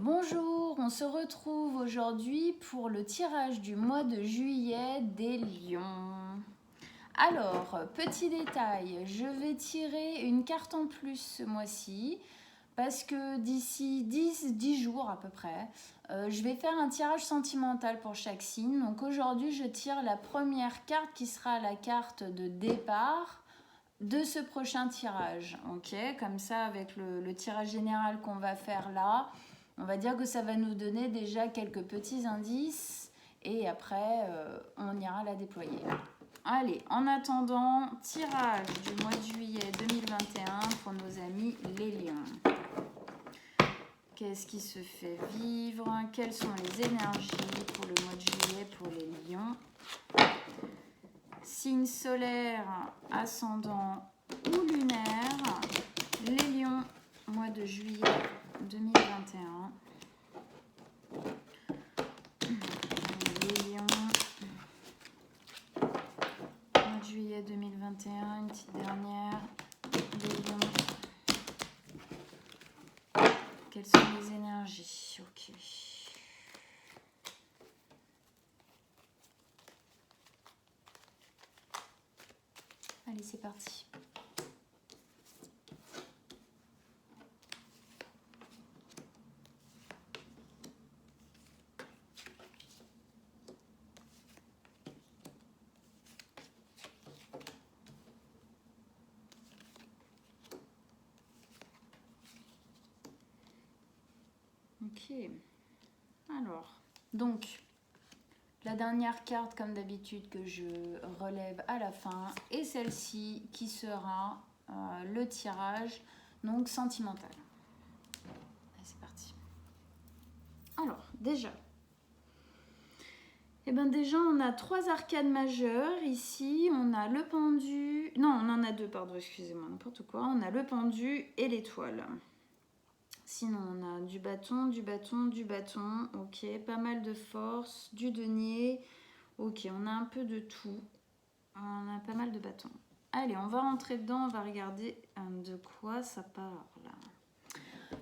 Bonjour, on se retrouve aujourd'hui pour le tirage du mois de juillet des lions. Alors, petit détail, je vais tirer une carte en plus ce mois-ci parce que d'ici 10 jours à peu près, je vais faire un tirage sentimental pour chaque signe. Donc aujourd'hui, je tire la première carte qui sera la carte de départ de ce prochain tirage. Ok, comme ça, avec le tirage général qu'on va faire là, on va dire que ça va nous donner déjà quelques petits indices et après, on ira la déployer. Allez, en attendant, tirage du mois de juillet 2021 pour nos amis les lions. Qu'est-ce qui se fait vivre? Quelles sont les énergies pour le mois de juillet pour les lions? Signe solaire, ascendant ou lunaire, les lions, mois de juillet 2021. Les lions, mois de juillet 2021, une petite dernière. Les lions. Quelles sont les énergies? Ok. Allez, c'est parti. Ok. Alors, donc, la dernière carte, comme d'habitude, que je relève à la fin est celle-ci qui sera le tirage donc sentimental. Allez, c'est parti. Alors, déjà, on a 3 arcades majeures. Ici, on a le pendu... Non, on en a 2, pardon, excusez-moi, n'importe quoi. On a le pendu et l'étoile. Sinon, on a du bâton, du bâton, du bâton. Ok, pas mal de force, du denier. Ok, on a un peu de tout. On a pas mal de bâtons. Allez, on va rentrer dedans, on va regarder de quoi ça parle.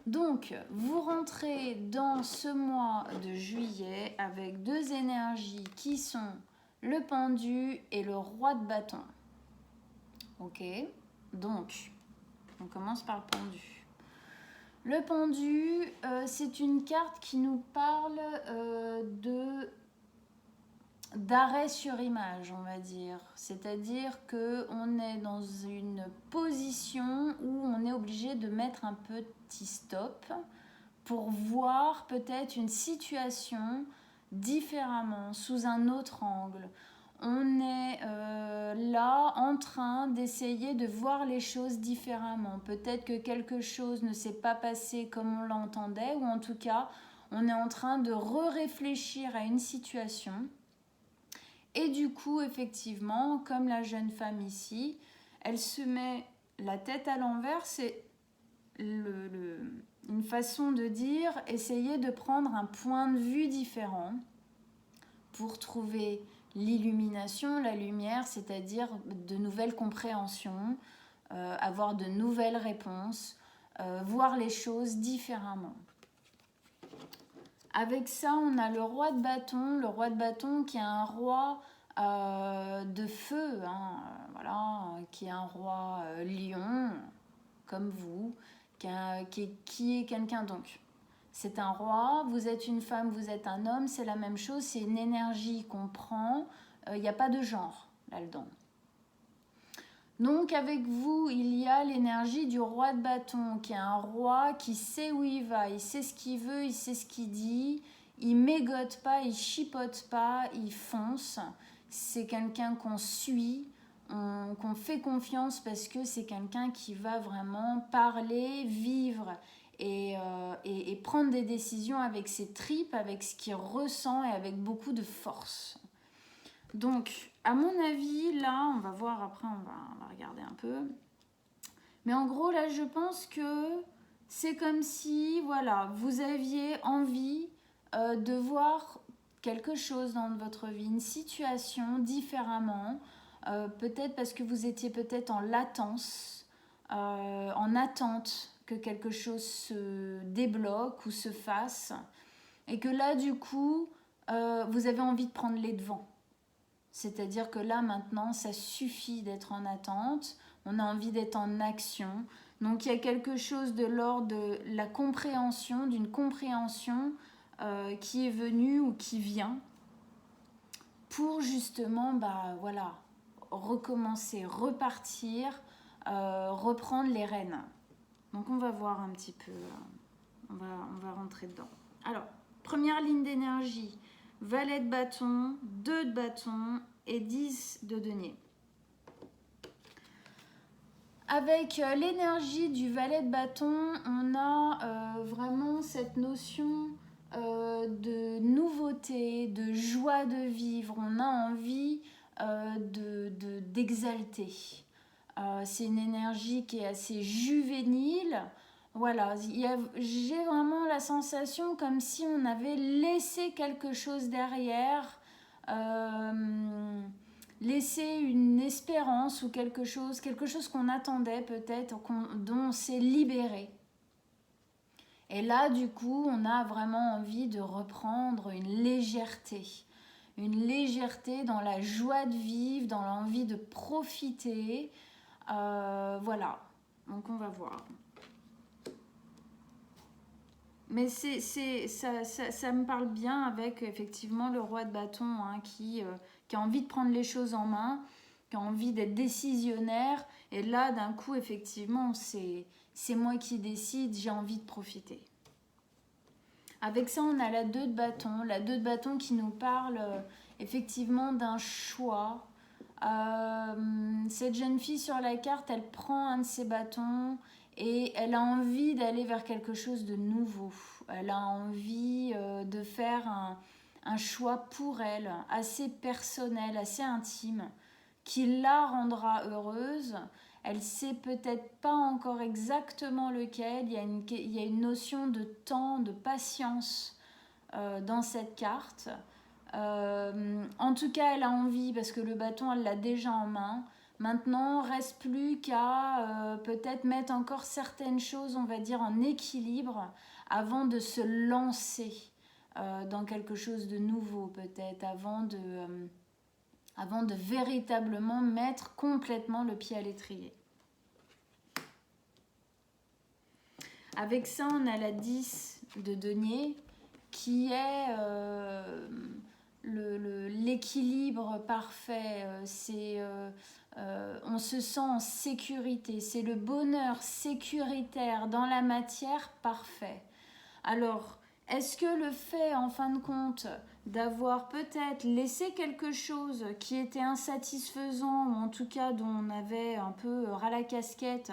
Donc, vous rentrez dans ce mois de juillet avec 2 énergies qui sont le pendu et le roi de bâton. Ok, donc, on commence par le pendu. Le pendu, c'est une carte qui nous parle d'arrêt sur image, on va dire. C'est-à-dire qu'on est dans une position où on est obligé de mettre un petit stop pour voir peut-être une situation différemment, sous un autre angle. On est là en train d'essayer de voir les choses différemment. Peut-être que quelque chose ne s'est pas passé comme on l'entendait, ou en tout cas, on est en train de réfléchir à une situation. Et du coup, effectivement, comme la jeune femme ici, elle se met la tête à l'envers. C'est une façon de dire essayer de prendre un point de vue différent pour trouver l'illumination, la lumière, c'est-à-dire de nouvelles compréhensions, avoir de nouvelles réponses, voir les choses différemment. Avec ça, on a le roi de bâton qui est un roi de feu, voilà, qui est un roi lion, comme vous, qui est quelqu'un donc. C'est un roi, vous êtes une femme, vous êtes un homme, c'est la même chose, c'est une énergie qu'on prend, il n'y a pas de genre là-dedans. Donc avec vous, il y a l'énergie du roi de bâton, qui est un roi qui sait où il va, il sait ce qu'il veut, il sait ce qu'il dit, il mégote pas, il chipote pas, il fonce. C'est quelqu'un qu'on suit, qu'on fait confiance parce que c'est quelqu'un qui va vraiment parler, vivre et prendre des décisions avec ses tripes, avec ce qu'il ressent et avec beaucoup de force. Donc, à mon avis, là, on va voir après, on va regarder un peu. Mais en gros, là, je pense que c'est comme si, voilà, vous aviez envie de voir quelque chose dans votre vie, une situation différemment. Peut-être parce que vous étiez peut-être en latence, en attente que quelque chose se débloque ou se fasse. Et que là, du coup, vous avez envie de prendre les devants. C'est-à-dire que là, maintenant, ça suffit d'être en attente. On a envie d'être en action. Donc, il y a quelque chose de l'ordre de la compréhension, d'une compréhension qui est venue ou qui vient pour justement, voilà, recommencer, repartir, reprendre les rênes. Donc, on va voir un petit peu, on va rentrer dedans. Alors, première ligne d'énergie, valet de bâton, 2 de bâton et 10 de denier. Avec l'énergie du valet de bâton, on a vraiment cette notion de nouveauté, de joie de vivre. On a envie d'exalter. C'est une énergie qui est assez juvénile. Voilà, j'ai vraiment la sensation comme si on avait laissé quelque chose derrière, laissé une espérance ou quelque chose qu'on attendait peut-être, dont on s'est libéré. Et là, du coup, on a vraiment envie de reprendre une légèreté dans la joie de vivre, dans l'envie de profiter. Voilà, donc on va voir. Mais ça me parle bien avec effectivement le roi de bâton hein, qui a envie de prendre les choses en main, qui a envie d'être décisionnaire. Et là, d'un coup, effectivement, c'est moi qui décide, j'ai envie de profiter. Avec ça, on a la 2 de bâton. La 2 de bâton qui nous parle effectivement d'un choix. Cette jeune fille sur la carte, elle prend un de ses bâtons et elle a envie d'aller vers quelque chose de nouveau. Elle a envie de faire un choix pour elle, assez personnel, assez intime, qui la rendra heureuse. Elle ne sait peut-être pas encore exactement lequel. Il y a une notion de temps, de patience dans cette carte. En tout cas, elle a envie parce que le bâton, elle l'a déjà en main. Maintenant, reste plus qu'à peut-être mettre encore certaines choses, on va dire, en équilibre avant de se lancer dans quelque chose de nouveau, peut-être, avant de véritablement mettre complètement le pied à l'étrier. Avec ça, on a la 10 de denier qui est l'équilibre parfait. On se sent en sécurité. C'est le bonheur sécuritaire dans la matière parfait. Alors, est-ce que le fait, en fin de compte, d'avoir peut-être laissé quelque chose qui était insatisfaisant, ou en tout cas dont on avait un peu ras la casquette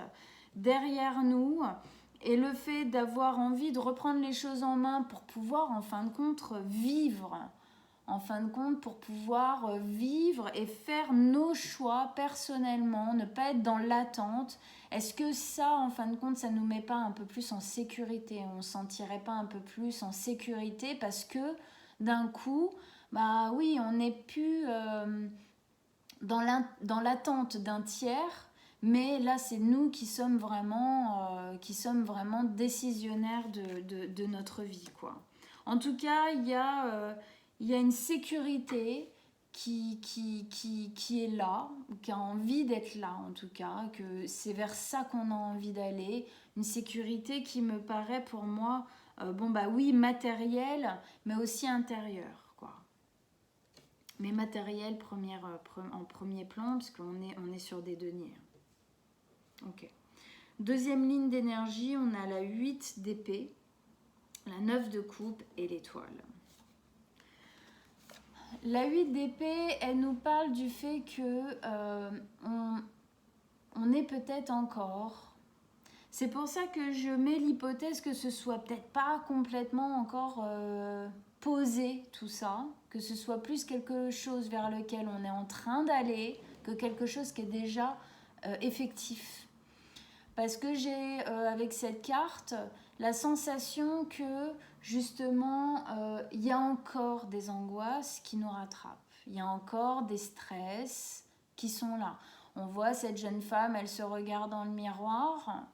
derrière nous, et le fait d'avoir envie de reprendre les choses en main pour pouvoir, en fin de compte, vivre, pour pouvoir vivre et faire nos choix personnellement, ne pas être dans l'attente. Est-ce que ça, en fin de compte, ça ne nous met pas un peu plus en sécurité? On ne se sentirait pas un peu plus en sécurité parce que d'un coup, bah oui, on n'est plus dans l'attente d'un tiers, mais là, c'est nous qui sommes vraiment décisionnaires de notre vie, quoi. En tout cas, il y a une sécurité qui est là, qui a envie d'être là en tout cas, que c'est vers ça qu'on a envie d'aller. Une sécurité qui me paraît pour moi, oui, matérielle, mais aussi intérieure, quoi. Mais matériel en premier plan, parce qu'on est sur des deniers. Ok. Deuxième ligne d'énergie, on a la 8 d'épée, la 9 de coupe et l'étoile. La 8 d'épée, elle nous parle du fait que on est peut-être encore. C'est pour ça que je mets l'hypothèse que ce soit peut-être pas complètement encore posé tout ça, que ce soit plus quelque chose vers lequel on est en train d'aller que quelque chose qui est déjà effectif. Parce que j'ai avec cette carte la sensation que justement il y a encore des angoisses qui nous rattrapent. Il y a encore des stress qui sont là. On voit cette jeune femme, elle se regarde dans le miroir.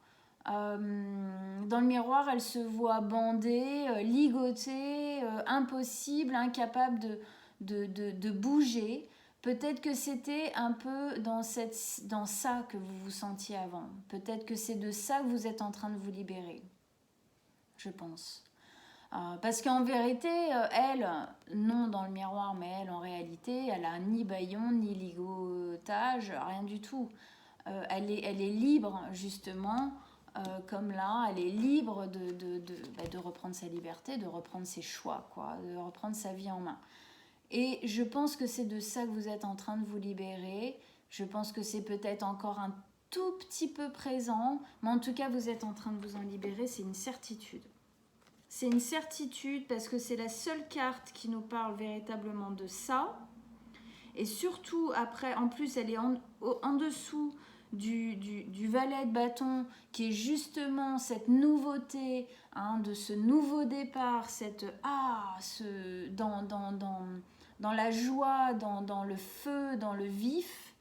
Dans le miroir, elle se voit bandée, ligotée, impossible, incapable de bouger. Peut-être que c'était un peu dans ça que vous vous sentiez avant. Peut-être que c'est de ça que vous êtes en train de vous libérer, je pense. Parce qu'en vérité, elle, non dans le miroir, mais elle en réalité, elle a ni bâillon, ni ligotage, rien du tout. Elle est libre, justement, comme là, elle est libre de reprendre sa liberté, de reprendre ses choix, quoi, de reprendre sa vie en main. Et je pense que c'est de ça que vous êtes en train de vous libérer. Je pense que c'est peut-être encore un tout petit peu présent, mais en tout cas, vous êtes en train de vous en libérer, c'est une certitude. C'est une certitude parce que c'est la seule carte qui nous parle véritablement de ça. Et surtout, après, en plus, elle est en dessous du valet de bâton, qui est justement cette nouveauté, hein, de ce nouveau départ, dans la joie, dans le feu, dans le vif,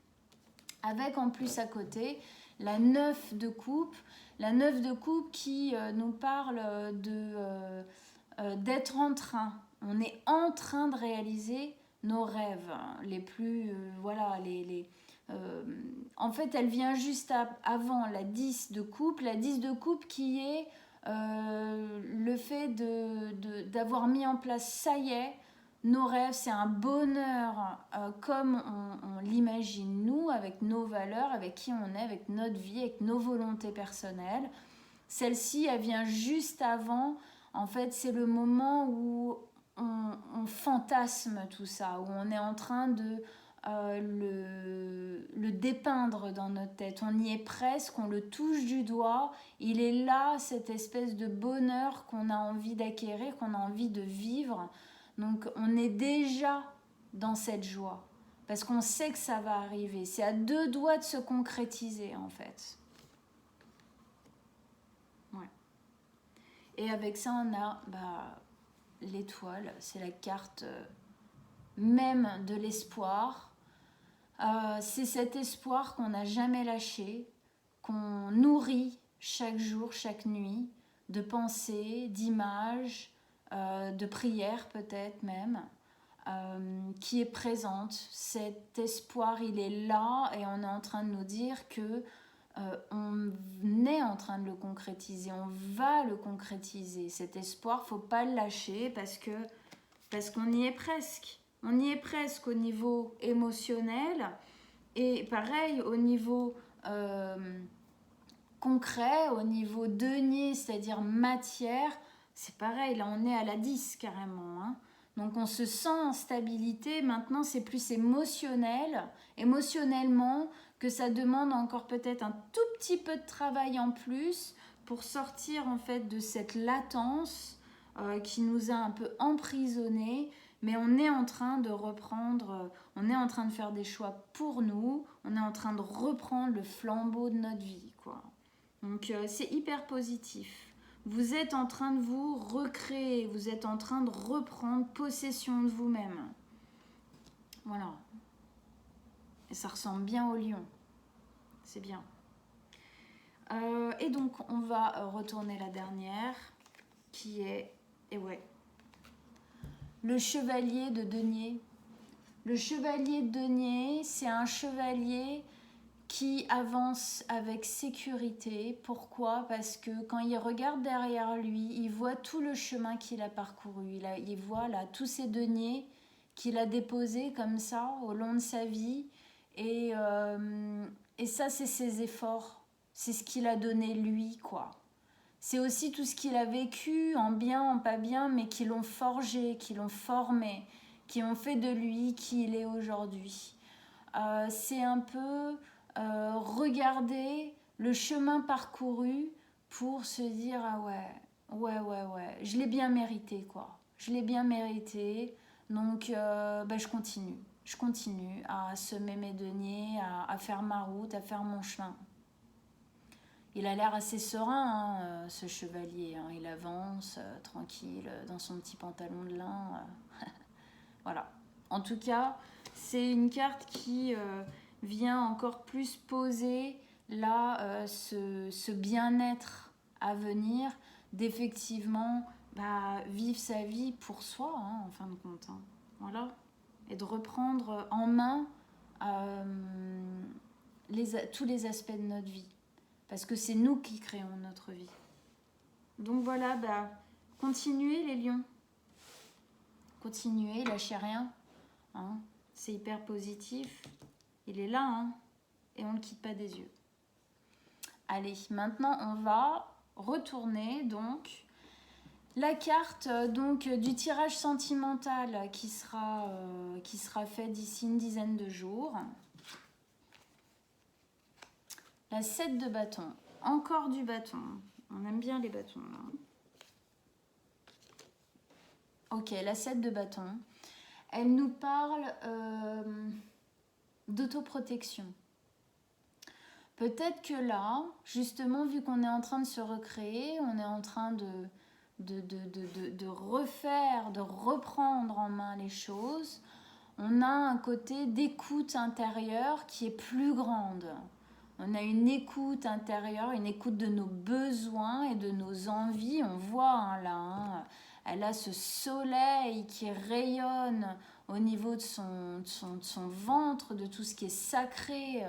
avec en plus à côté la 9 de coupe. La 9 de coupe qui nous parle d'être en train. On est en train de réaliser nos rêves les plus... en fait, elle vient juste avant la 10 de coupe. La 10 de coupe qui est le fait d'avoir mis en place, ça y est, nos rêves, c'est un bonheur comme on l'imagine nous, avec nos valeurs, avec qui on est, avec notre vie, avec nos volontés personnelles. Celle-ci, elle vient juste avant. En fait, c'est le moment où on fantasme tout ça, où on est en train de le dépeindre dans notre tête. On y est presque, on le touche du doigt. Il est là, cette espèce de bonheur qu'on a envie d'acquérir, qu'on a envie de vivre. Donc on est déjà dans cette joie, parce qu'on sait que ça va arriver. C'est à 2 doigts de se concrétiser, en fait. Ouais. Et avec ça, on a l'étoile, c'est la carte même de l'espoir. C'est cet espoir qu'on n'a jamais lâché, qu'on nourrit chaque jour, chaque nuit, de pensées, d'images, de prières peut-être même, qui est présente. Cet espoir, il est là et on est en train de nous dire que on est en train de le concrétiser, on va le concrétiser. Cet espoir, faut pas le lâcher parce qu'on y est presque. On y est presque au niveau émotionnel et pareil au niveau concret, au niveau denier, c'est-à-dire matière, c'est pareil, là on est à la 10 carrément. Hein. Donc on se sent en stabilité, maintenant c'est plus émotionnellement, que ça demande encore peut-être un tout petit peu de travail en plus pour sortir en fait de cette latence qui nous a un peu emprisonnés. Mais on est en train de reprendre, on est en train de faire des choix pour nous, on est en train de reprendre le flambeau de notre vie, quoi. Donc c'est hyper positif. Vous êtes en train de vous recréer, vous êtes en train de reprendre possession de vous-même. Voilà. Et ça ressemble bien au lion. C'est bien. Et donc on va retourner la dernière, qui est, et ouais, le chevalier de denier. Le chevalier de denier, c'est un chevalier qui avance avec sécurité. Pourquoi ? Parce que quand il regarde derrière lui, il voit tout le chemin qu'il a parcouru. Il voit là tous ces deniers qu'il a déposés comme ça au long de sa vie. Et ça, c'est ses efforts. C'est ce qu'il a donné lui, quoi. C'est aussi tout ce qu'il a vécu, en bien, en pas bien, mais qui l'ont forgé, qui l'ont formé, qui ont fait de lui qui il est aujourd'hui. C'est un peu regarder le chemin parcouru pour se dire « Ah ouais, je l'ai bien mérité, quoi. Je l'ai bien mérité, donc je continue. Je continue à semer mes deniers, à faire ma route, à faire mon chemin. » Il a l'air assez serein, hein, ce chevalier. Hein. Il avance tranquille dans son petit pantalon de lin. Voilà. En tout cas, c'est une carte qui vient encore plus poser là ce bien-être à venir, d'effectivement vivre sa vie pour soi, hein, en fin de compte. Hein. Voilà. Et de reprendre en main tous les aspects de notre vie. Parce que c'est nous qui créons notre vie. Donc voilà, continuez les lions. Continuez, lâchez rien. Hein. C'est hyper positif. Il est là, hein, et on ne le quitte pas des yeux. Allez, maintenant on va retourner donc la carte donc du tirage sentimental qui sera fait d'ici une dizaine de jours. La 7 de bâton, encore du bâton. On aime bien les bâtons. Hein. Ok, la 7 de bâton. Elle nous parle d'autoprotection. Peut-être que là, justement, vu qu'on est en train de se recréer, on est en train de refaire, de reprendre en main les choses, on a un côté d'écoute intérieure qui est plus grande. On a une écoute intérieure, une écoute de nos besoins et de nos envies. On voit hein, là, hein, elle a ce soleil qui rayonne au niveau de son ventre, de tout ce qui est sacré.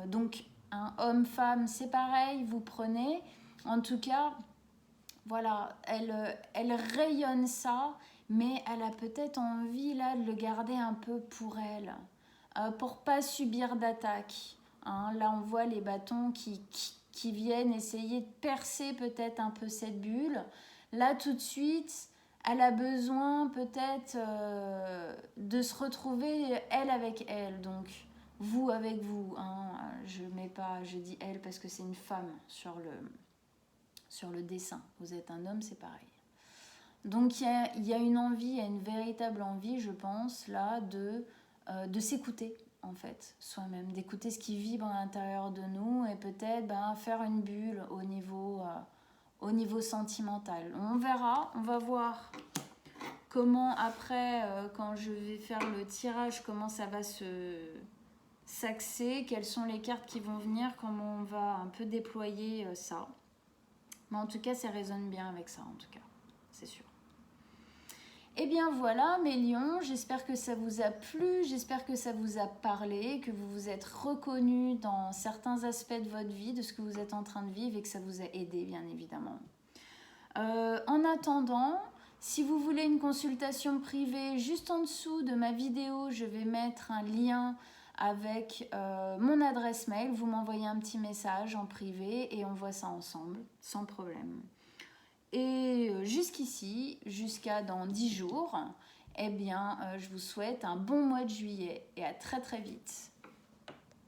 Donc, un homme-femme, c'est pareil, vous prenez. En tout cas, voilà, elle rayonne ça, mais elle a peut-être envie là de le garder un peu pour elle, pour pas subir d'attaque. Hein, là, on voit les bâtons qui viennent essayer de percer peut-être un peu cette bulle. Là, tout de suite, elle a besoin peut-être de se retrouver elle avec elle. Donc, vous avec vous. Hein, je dis elle parce que c'est une femme sur le dessin. Vous êtes un homme, c'est pareil. Donc, il y a une envie, il y a une véritable envie, je pense, là, de s'écouter. En fait, soi-même, d'écouter ce qui vibre à l'intérieur de nous et peut-être faire une bulle au niveau sentimental. On verra, on va voir comment après, quand je vais faire le tirage, comment ça va s'axer, quelles sont les cartes qui vont venir, comment on va un peu déployer ça. Mais en tout cas, ça résonne bien avec ça, en tout cas, c'est sûr. Et bien voilà mes lions, j'espère que ça vous a plu, j'espère que ça vous a parlé, que vous vous êtes reconnus dans certains aspects de votre vie, de ce que vous êtes en train de vivre et que ça vous a aidé bien évidemment. En attendant, si vous voulez une consultation privée, juste en dessous de ma vidéo, je vais mettre un lien avec mon adresse mail, vous m'envoyez un petit message en privé et on voit ça ensemble, sans problème. Et jusqu'ici, jusqu'à dans 10 jours, eh bien, je vous souhaite un bon mois de juillet et à très très vite.